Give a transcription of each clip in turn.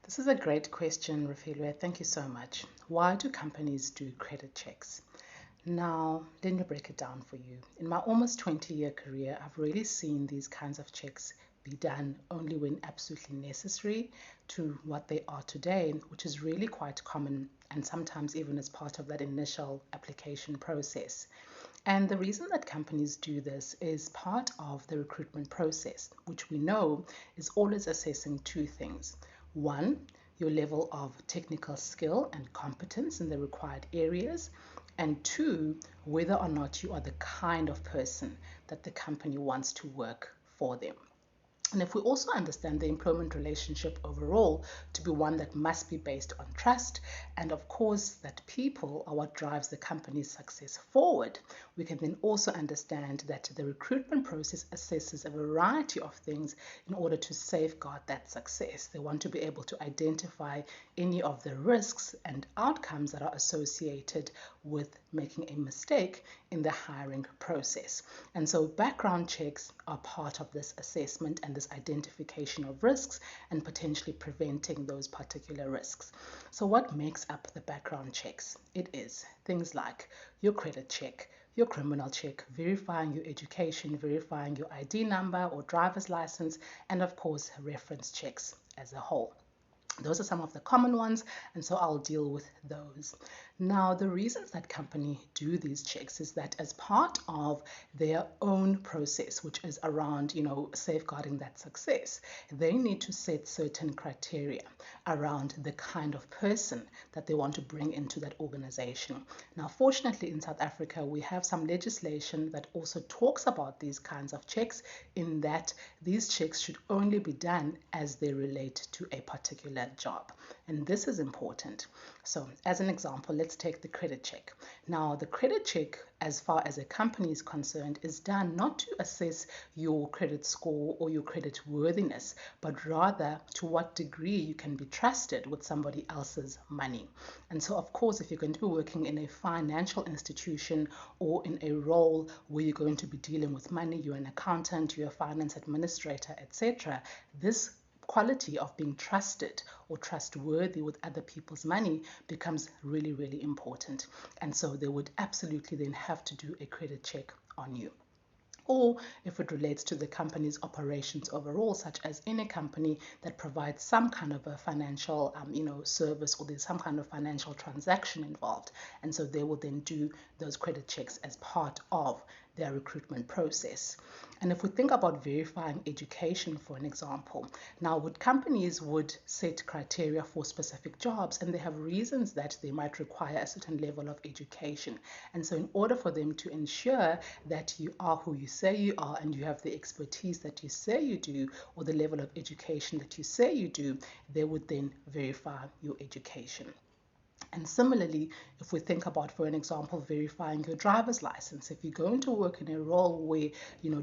This is a great question, Rafilwe. Thank you so much. Why do companies do credit checks? Now, let me break it down for you. In my almost 20-year career, I've really seen these kinds of checks be done only when absolutely necessary to what they are today, which is really quite common and sometimes even as part of that initial application process. And the reason that companies do this is part of the recruitment process, which we know is always assessing two things. One, your level of technical skill and competence in the required areas. And two, whether or not you are the kind of person that the company wants to work for them. And if we also understand the employment relationship overall to be one that must be based on trust, and of course that people are what drives the company's success forward, we can then also understand that the recruitment process assesses a variety of things in order to safeguard that success. They want to be able to identify any of the risks and outcomes that are associated with making a mistake in the hiring process. And so background checks are part of this assessment and this identification of risks and potentially preventing those particular risks. So what makes up the background checks? It is things like your credit check, your criminal check, verifying your education, verifying your ID number or driver's license, and of course reference checks as a whole. Those are some of the common ones, and so I'll deal with those. Now, the reasons that companies do these checks is that as part of their own process, which is around, safeguarding that success, they need to set certain criteria around the kind of person that they want to bring into that organization. Now, fortunately, in South Africa, we have some legislation that also talks about these kinds of checks, in that these checks should only be done as they relate to a particular job. And this is important. So as an example, let's take the credit check. Now, the credit check, as far as a company is concerned, is done not to assess your credit score or your credit worthiness, but rather to what degree you can be trusted with somebody else's money. And so, of course, if you're going to be working in a financial institution or in a role where you're going to be dealing with money, you're an accountant, you're a finance administrator, etc., this quality of being trusted or trustworthy with other people's money becomes really, really important. And so they would absolutely then have to do a credit check on you. Or if it relates to the company's operations overall, such as in a company that provides some kind of a financial service, or there's some kind of financial transaction involved. And so they will then do those credit checks as part of their recruitment process. And if we think about verifying education, for an example, now would companies would set criteria for specific jobs, and they have reasons that they might require a certain level of education. And so in order for them to ensure that you are who you say you are and you have the expertise that you say you do, or the level of education that you say you do, they would then verify your education. And similarly, if we think about, for an example, verifying your driver's license, if you're going to work in a role where,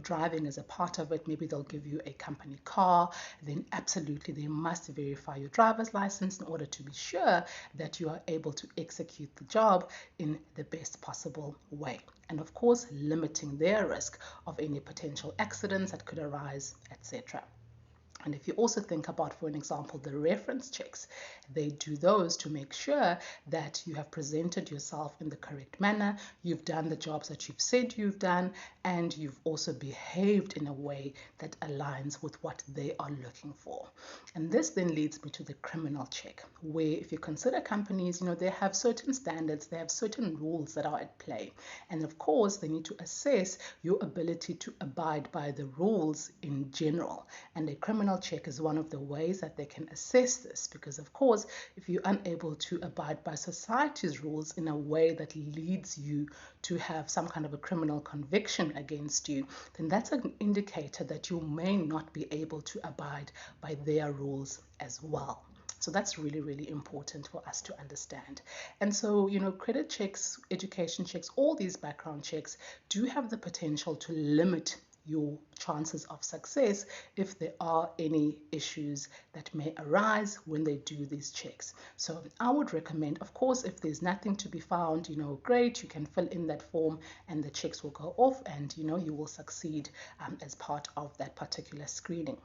driving is a part of it, maybe they'll give you a company car, then absolutely they must verify your driver's license in order to be sure that you are able to execute the job in the best possible way. And of course, limiting their risk of any potential accidents that could arise, etc. And if you also think about, for an example, the reference checks, they do those to make sure that you have presented yourself in the correct manner, you've done the jobs that you've said you've done, and you've also behaved in a way that aligns with what they are looking for. And this then leads me to the criminal check, where if you consider companies, they have certain standards, they have certain rules that are at play. And of course, they need to assess your ability to abide by the rules in general. And a criminal check is one of the ways that they can assess this, because of course, if you're unable to abide by society's rules in a way that leads you to have some kind of a criminal conviction against you, then that's an indicator that you may not be able to abide by their rules as well. So that's really, really important for us to understand. And so, credit checks, education checks, all these background checks do have the potential to limit your chances of success if there are any issues that may arise when they do these checks. So I would recommend, of course, if there's nothing to be found, great, you can fill in that form and the checks will go off, and you will succeed as part of that particular screening.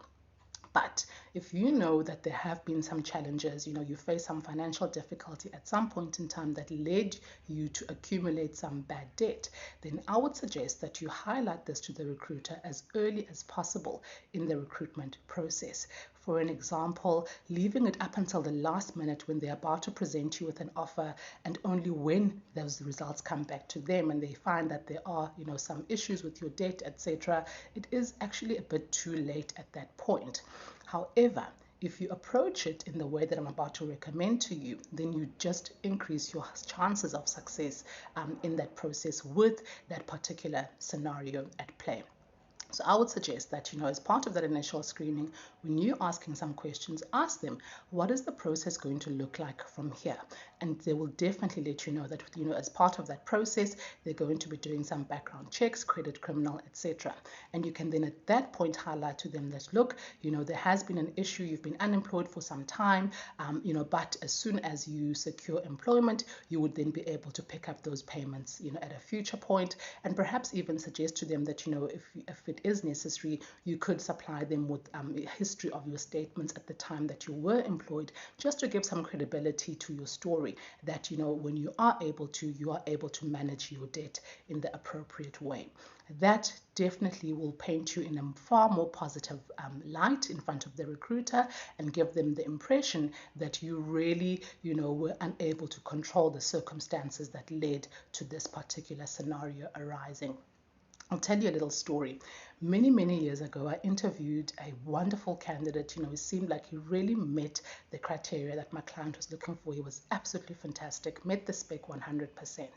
But if you know that there have been some challenges, you face some financial difficulty at some point in time that led you to accumulate some bad debt, then I would suggest that you highlight this to the recruiter as early as possible in the recruitment process. For an example, leaving it up until the last minute when they're about to present you with an offer, and only when those results come back to them and they find that there are, some issues with your debt, etc., it is actually a bit too late at that point. However, if you approach it in the way that I'm about to recommend to you, then you just increase your chances of success in that process with that particular scenario at play. So I would suggest that, as part of that initial screening, when you're asking some questions, ask them, what is the process going to look like from here? And they will definitely let you know that, as part of that process, they're going to be doing some background checks, credit, criminal, etc. And you can then at that point highlight to them that, look, there has been an issue, you've been unemployed for some time, but as soon as you secure employment, you would then be able to pick up those payments, at a future point, and perhaps even suggest to them that, if it is necessary, you could supply them with a history of your statements at the time that you were employed, just to give some credibility to your story that, when you are able to manage your debt in the appropriate way. That definitely will paint you in a far more positive light in front of the recruiter and give them the impression that you really, were unable to control the circumstances that led to this particular scenario arising. I'll tell you a little story. Many, many years ago, I interviewed a wonderful candidate. It seemed like he really met the criteria that my client was looking for. He was absolutely fantastic, met the spec 100%.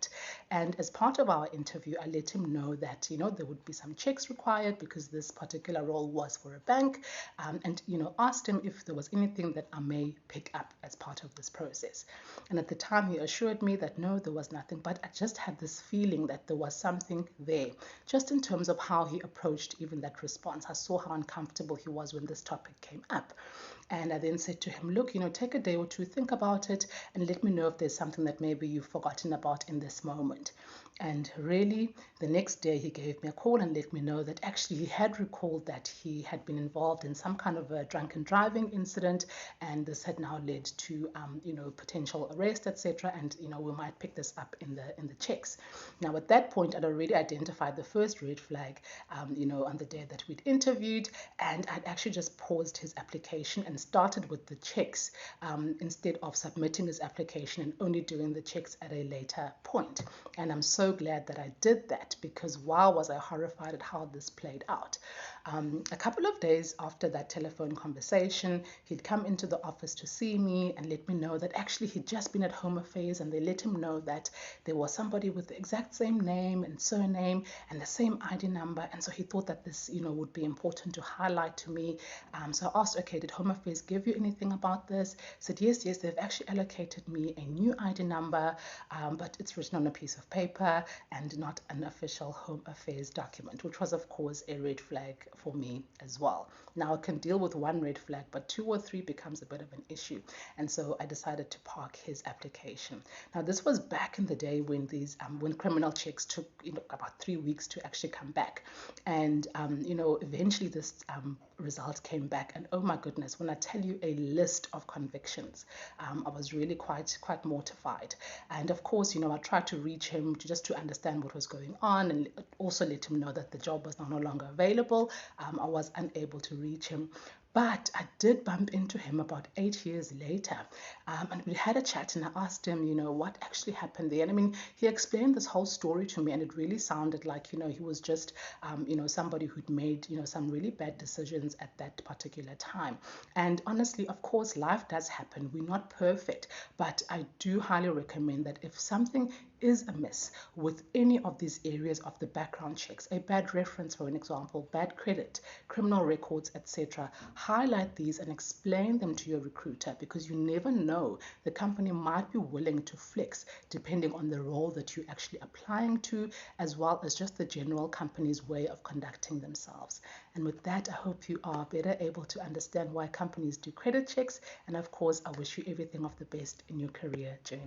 And as part of our interview, I let him know that, there would be some checks required because this particular role was for a bank. And, asked him if there was anything that I may pick up as part of this process. And at the time, he assured me that no, there was nothing, but I just had this feeling that there was something there. Just in terms of how he approached even that response, I saw how uncomfortable he was when this topic came up. And I then said to him, look, take a day or two, think about it, and let me know if there's something that maybe you've forgotten about in this moment. And really, the next day he gave me a call and let me know that actually he had recalled that he had been involved in some kind of a drunken driving incident, and this had now led to, potential arrest, etc. And, we might pick this up in the checks. Now, at that point, I'd already identified the first red flag, on the day that we'd interviewed, and I'd actually just paused his application and started with the checks instead of submitting his application and only doing the checks at a later point. And I'm so glad that I did that, because wow, was I horrified at how this played out. A couple of days after that telephone conversation, he'd come into the office to see me and let me know that actually he'd just been at Home Affairs, and they let him know that there was somebody with the exact same name and surname and the same ID number. And so he thought that this, would be important to highlight to me. So I asked, okay, did Home Affairs give you anything about this? He said, yes, they've actually allocated me a new ID number, but it's written on a piece of paper and not an official Home Affairs document, which was, of course, a red flag for me as well. Now, I can deal with one red flag, but 2 or 3 becomes a bit of an issue. And so I decided to park his application. Now, this was back in the day when when criminal checks took, about 3 weeks to actually come back. And, eventually this result came back. And oh my goodness, when I tell you a list of convictions, I was really quite mortified. And of course, I tried to reach him just to understand what was going on, and also let him know that the job was no longer available. I was unable to reach him. But I did bump into him about 8 years later, and we had a chat, and I asked him, what actually happened there. And I mean, he explained this whole story to me, and it really sounded like, he was just, somebody who'd made, some really bad decisions at that particular time. And honestly, of course, life does happen. We're not perfect, but I do highly recommend that if something is amiss with any of these areas of the background checks, a bad reference, for an example, bad credit, criminal records, etc., highlight these and explain them to your recruiter, because you never know, the company might be willing to flex depending on the role that you're actually applying to, as well as just the general company's way of conducting themselves. And with that, I hope you are better able to understand why companies do credit checks. And of course, I wish you everything of the best in your career journey.